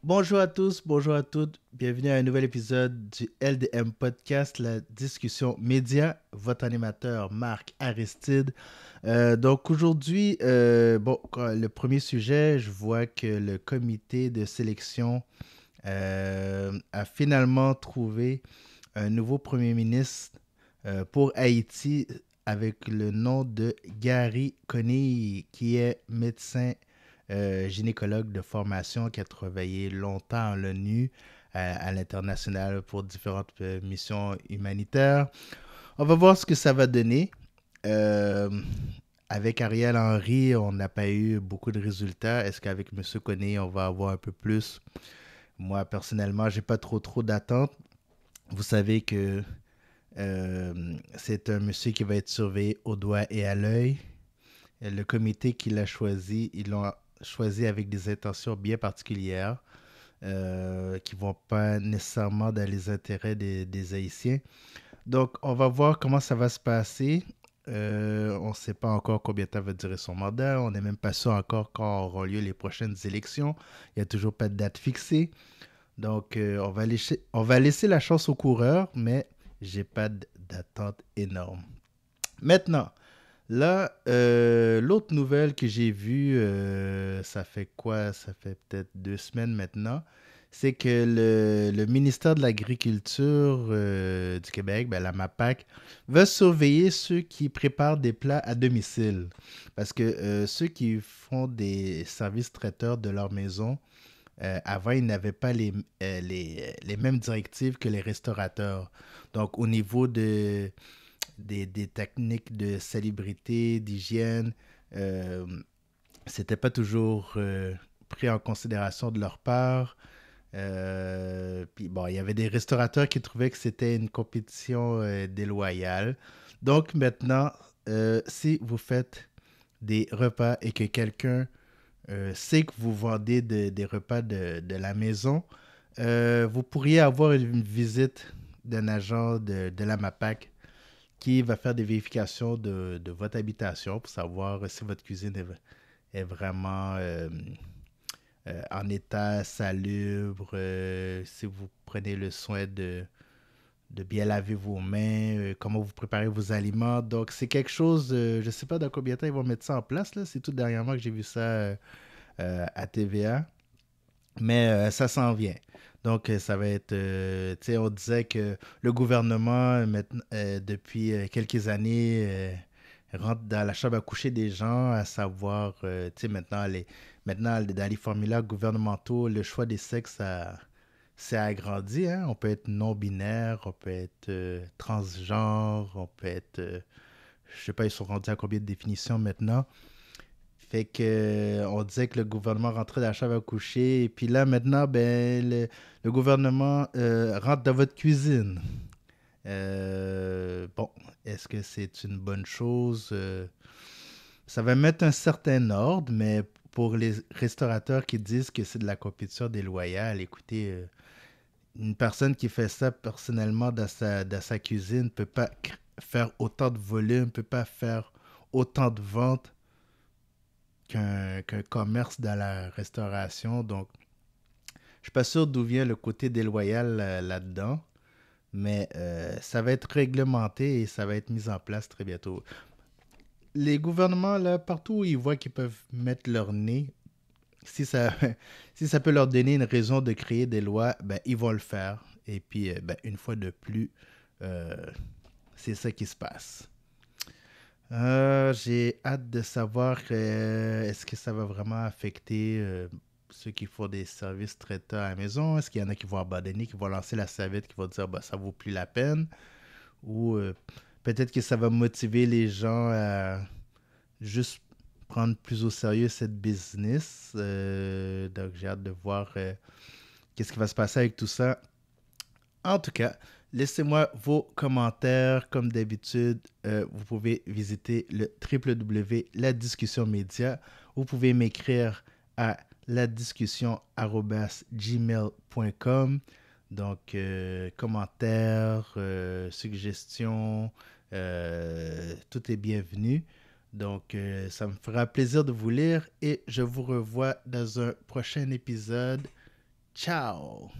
Bonjour à tous, bonjour à toutes. Bienvenue à un nouvel épisode du LDM Podcast, la discussion média. Votre animateur Marc Aristide. Donc aujourd'hui, le premier sujet, je vois que le comité de sélection a finalement trouvé un nouveau premier ministre pour Haïti avec le nom de Gary Coney, qui est médecin gynécologue de formation qui a travaillé longtemps à l'ONU, à l'international pour différentes missions humanitaires. On va voir ce que ça va donner. Euh, Avec Ariel Henry, on n'a pas eu beaucoup de résultats. Est-ce qu'avec M. Koné, on va avoir un peu plus? Moi, personnellement, j'ai pas trop d'attentes. Vous savez que c'est un monsieur qui va être surveillé au doigt et à l'œil. Le comité qui l'a choisi, ils l'ont choisi avec des intentions bien particulières qui ne vont pas nécessairement dans les intérêts des Haïtiens. Donc, on va voir comment ça va se passer. On ne sait pas encore combien de temps va durer son mandat. On n'est même pas sûr encore quand auront lieu les prochaines élections. Il n'y a toujours pas de date fixée. Donc, on va laisser la chance aux coureurs, mais j'ai pas d'attente énorme. Maintenant, là, l'autre nouvelle que j'ai vue, ça fait quoi? Ça fait peut-être 2 semaines maintenant. C'est que le ministère de l'Agriculture du Québec, ben, la MAPAC, va surveiller ceux qui préparent des plats à domicile. Parce que ceux qui font des services traiteurs de leur maison, avant, ils n'avaient pas les mêmes directives que les restaurateurs. Donc, au niveau des techniques de salubrité, d'hygiène, euh, c'était pas toujours pris en considération de leur part. Puis bon, il y avait des restaurateurs qui trouvaient que c'était une compétition déloyale. Donc maintenant, si vous faites des repas et que quelqu'un sait que vous vendez des repas de la maison, vous pourriez avoir une visite d'un agent de la MAPAC qui va faire des vérifications de votre habitation pour savoir si votre cuisine est vraiment en état salubre, si vous prenez le soin de bien laver vos mains, comment vous préparez vos aliments. Donc, c'est quelque chose, je ne sais pas dans combien de temps ils vont mettre ça en place. Là. C'est tout dernièrement que j'ai vu ça à TVA. Mais ça s'en vient. Donc, ça va être, tu sais, on disait que le gouvernement, depuis quelques années, rentre dans la chambre à coucher des gens, à savoir, tu sais, maintenant, dans les formulaires gouvernementaux, le choix des sexes, c'est agrandi. Hein? On peut être non-binaire, on peut être transgenre, on peut être, je sais pas, ils sont rendus à combien de définitions maintenant. Fait que on disait que le gouvernement rentrait dans la chambre à coucher. Et puis là, maintenant, ben, le gouvernement rentre dans votre cuisine. Bon, est-ce que c'est une bonne chose? Ça va mettre un certain ordre, mais pour les restaurateurs qui disent que c'est de la compétition déloyale, écoutez, une personne qui fait ça personnellement dans sa cuisine ne peut pas faire autant de volume, ne peut pas faire autant de ventes qu'un commerce dans la restauration. Donc, je suis pas sûr d'où vient le côté déloyal là-dedans, mais ça va être réglementé et ça va être mis en place très bientôt. Les gouvernements, là, partout où ils voient qu'ils peuvent mettre leur nez, si ça, si ça peut leur donner une raison de créer des lois, ben, ils vont le faire. Et puis, ben, une fois de plus, euh, c'est ça qui se passe. J'ai hâte de savoir est-ce que ça va vraiment affecter ceux qui font des services traiteurs à la maison. Est-ce qu'il y en a qui vont abandonner, qui vont lancer la serviette, qui vont dire bah, ça vaut plus la peine. Ou peut-être que ça va motiver les gens à juste prendre plus au sérieux cette business. Donc j'ai hâte de voir qu'est-ce qui va se passer avec tout ça. En tout cas, laissez-moi vos commentaires. Comme d'habitude, vous pouvez visiter le www La Discussion Média. Vous pouvez m'écrire à ladiscussion@gmail.com. Donc, commentaires, suggestions, tout est bienvenu. Donc, ça me fera plaisir de vous lire et je vous revois dans un prochain épisode. Ciao!